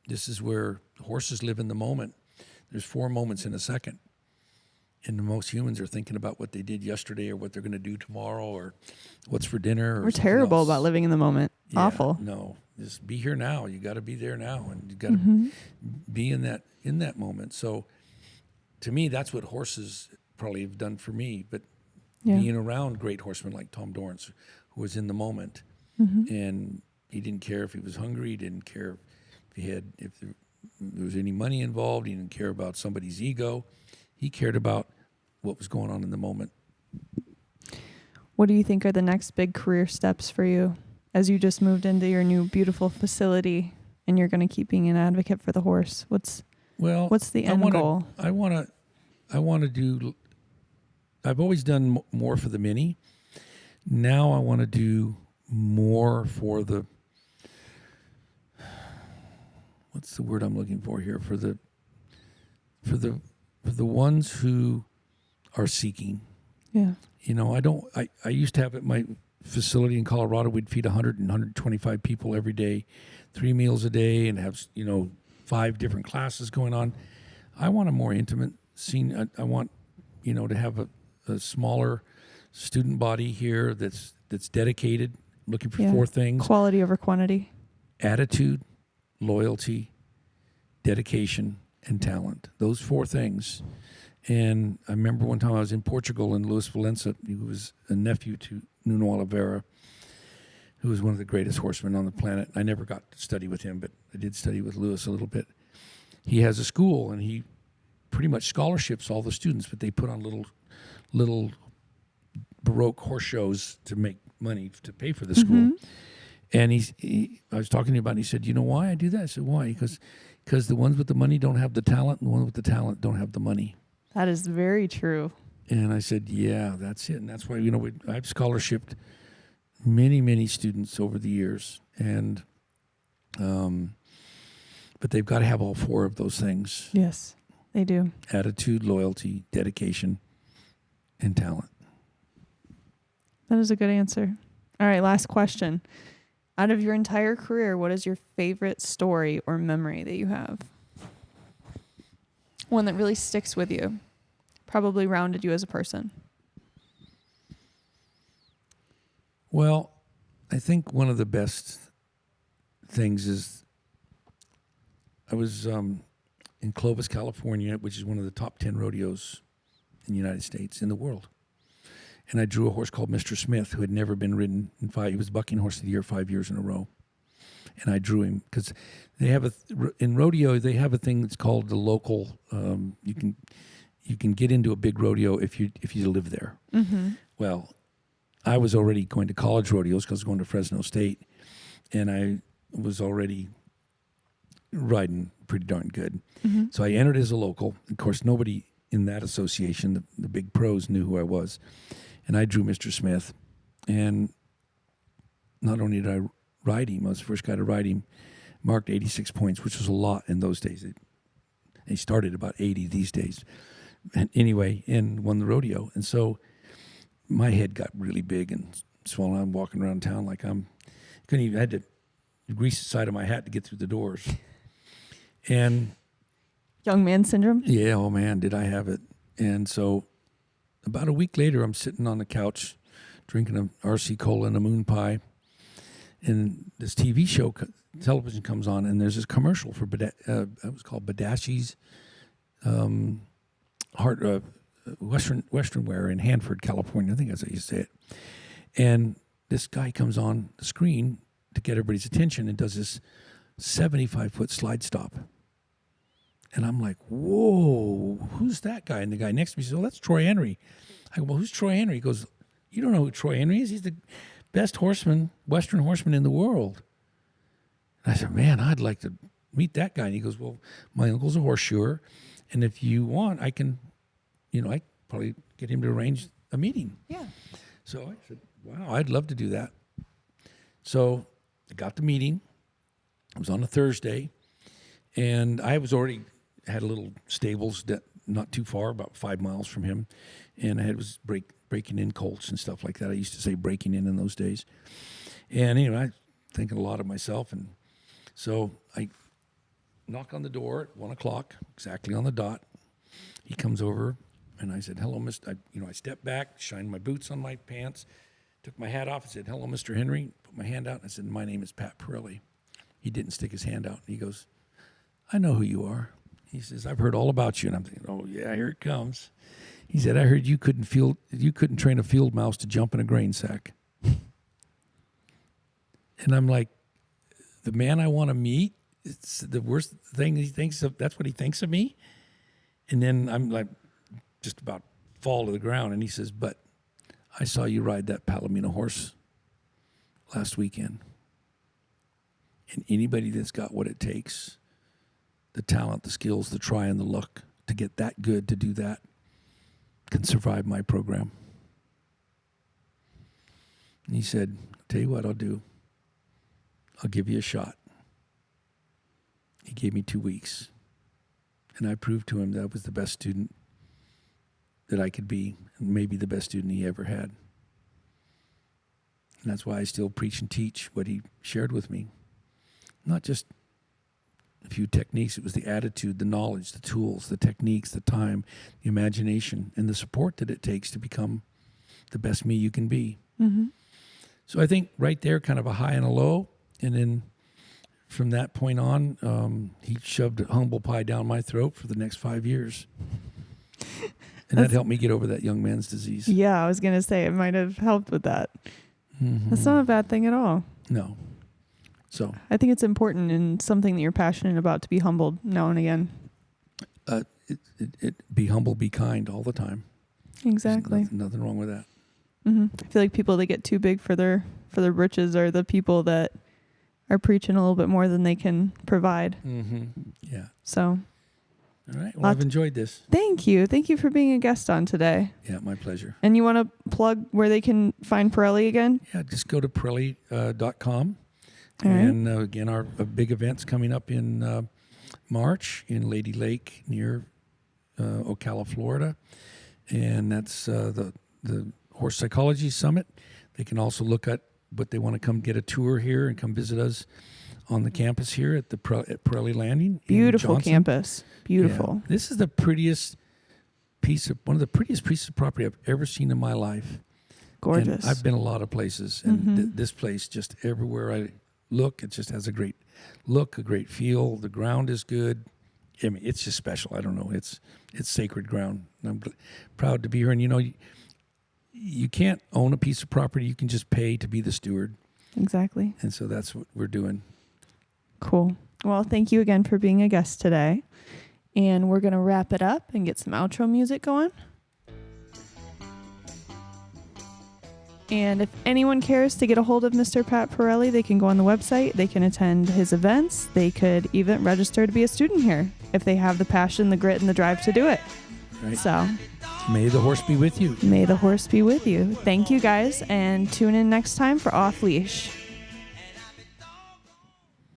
this is where horses live in the moment. There's 4 moments in a second. And most humans are thinking about what they did yesterday or what they're going to do tomorrow or what's for dinner. Or We're terrible else. about living in the moment. Yeah, Awful. No, just be here now. You got to be there now, and you got to be in that moment. So, to me, that's what horses probably have done for me. But being around great horsemen like Tom Dorrance, who was in the moment, and he didn't care if he was hungry. He didn't care if there was any money involved. He didn't care about somebody's ego. He cared about what was going on in the moment. What do you think are the next big career steps for you as you just moved into your new beautiful facility and you're going to keep being an advocate for the horse? What's the end goal? I want to do. I've always done more for the mini. Now I want to do more for the. What's the word I'm looking for here? For the ones who are seeking. Yeah. I used to have at my facility in Colorado, we'd feed 100 and 125 people every day, 3 meals a day, and have, 5 different classes going on. I want a more intimate scene. I want, to have a smaller student body here that's dedicated, looking for 4 things. Quality over quantity. Attitude, loyalty, dedication, and talent. Those 4 things. And I remember one time I was in Portugal in Luis Valença. He was a nephew to Nuno Oliveira, who was one of the greatest horsemen on the planet. I never got to study with him, but I did study with Luis a little bit. He has a school, and he pretty much scholarships all the students, but they put on little Baroque horse shows to make money to pay for the school. And I was talking to him about it, and he said, "You know why I do that?" I said, "Why?" Because the ones with the money don't have the talent, and the ones with the talent don't have the money. That is very true. And I said, yeah, that's it. And that's why, I've scholarshiped many, many students over the years. And, but they've got to have all 4 of those things. Yes, they do. Attitude, loyalty, dedication, and talent. That is a good answer. All right, last question. Out of your entire career, what is your favorite story or memory that you have? One that really sticks with you, probably rounded you as a person. Well, I think one of the best things is I was in Clovis, California, which is one of the top 10 rodeos in the United States, in the world. And I drew a horse called Mr. Smith, who had never been ridden in 5. He was bucking horse of the year 5 years in a row. And I drew him because they have in rodeo they have a thing that's called the local. You can get into a big rodeo if you live there. Well, I was already going to college rodeos because I was going to Fresno State, and I was already riding pretty darn good. So I entered as a local. Of course, nobody in that association, the big pros, knew who I was, and I drew Mr. Smith. And not only did I ride him, I was the first guy to ride him, marked 86 points, which was a lot in those days. He started about 80 these days. And anyway, and won the rodeo. And so my head got really big and swollen. I'm walking around town like I had to grease the side of my hat to get through the doors. And young man syndrome? Yeah, oh man, did I have it. And so about a week later, I'm sitting on the couch drinking an RC Cola and a moon pie. And this TV show, television comes on, and there's this commercial for it was called Badashi's Western Wear in Hanford, California. I think that's how you say it. And this guy comes on the screen to get everybody's attention and does this 75-foot slide stop. And I'm like, whoa, who's that guy? And the guy next to me says, oh, that's Troy Henry. I go, well, who's Troy Henry? He goes, you don't know who Troy Henry is? He's the best horseman, Western horseman in the world. And I said, man, I'd like to meet that guy. And he goes, well, my uncle's a horseshoer, and if you want, I can, I probably get him to arrange a meeting. Yeah. So I said, wow, I'd love to do that. So I got the meeting. It was on a Thursday, and I was already had a little stables that not too far, about 5 miles from him, and I was breaking in colts and stuff like that. I used to say breaking in those days. And anyway, I thinking a lot of myself, and so I knock on the door at 1:00, exactly on the dot. He comes over. And I said, hello, Mr. I stepped back, shined my boots on my pants, took my hat off and said, hello, Mr. Henry. Put my hand out and I said, my name is Pat Parelli. He didn't stick his hand out. He goes, I know who you are. He says, I've heard all about you. And I'm thinking, oh, yeah, here it comes. He said, I heard you couldn't train a field mouse to jump in a grain sack. And I'm like, the man I want to meet, it's the worst thing he thinks of. That's what he thinks of me. And then I'm like, just about fall to the ground. And he says, but I saw you ride that Palomino horse last weekend. And anybody that's got what it takes, the talent, the skills, the try, and the luck to get that good, to do that, can survive my program. And he said, I'll tell you what I'll do. I'll give you a shot. He gave me 2 weeks. And I proved to him that I was the best student that I could be, and maybe the best student he ever had. And that's why I still preach and teach what he shared with me. Not just a few techniques, it was the attitude, the knowledge, the tools, the techniques, the time, the imagination, and the support that it takes to become the best me you can be. Mm-hmm. So I think right there, kind of a high and a low. And then from that point on, he shoved a humble pie down my throat for the next 5 years. And that helped me get over that young man's disease. Yeah, I was going to say it might have helped with that. Mm-hmm. That's not a bad thing at all. No. So I think it's important and something that you're passionate about to be humbled now and again. Be humble, be kind all the time. Exactly. There's nothing wrong with that. Mm-hmm. I feel like people that get too big for their britches are the people that are preaching a little bit more than they can provide. Mm-hmm. Yeah. So. All right. Well, I've enjoyed this. Thank you. Thank you for being a guest on today. Yeah, my pleasure. And you want to plug where they can find Parelli again? Yeah, just go to Parelli.com. All right. And again, our big event's coming up in March in Lady Lake near Ocala, Florida. And that's the Horse Psychology Summit. They can also look at what they want to come get a tour here and come visit us on the campus here at Parelli Landing. Beautiful campus. Beautiful. Yeah. This is the prettiest one of the prettiest pieces of property I've ever seen in my life. Gorgeous. And I've been a lot of places, and this place, just everywhere I look, it just has a great look, a great feel. The ground is good. I mean, it's just special. I don't know. It's sacred ground. And I'm proud to be here. And you can't own a piece of property. You can just pay to be the steward. Exactly. And so that's what we're doing. Cool. Well, thank you again for being a guest today. And we're going to wrap it up and get some outro music going. And if anyone cares to get a hold of Mr. Pat Parelli, they can go on the website. They can attend his events. They could even register to be a student here if they have the passion, the grit, and the drive to do it. Right. So, may the horse be with you. May the horse be with you. Thank you, guys, and tune in next time for Off Leash.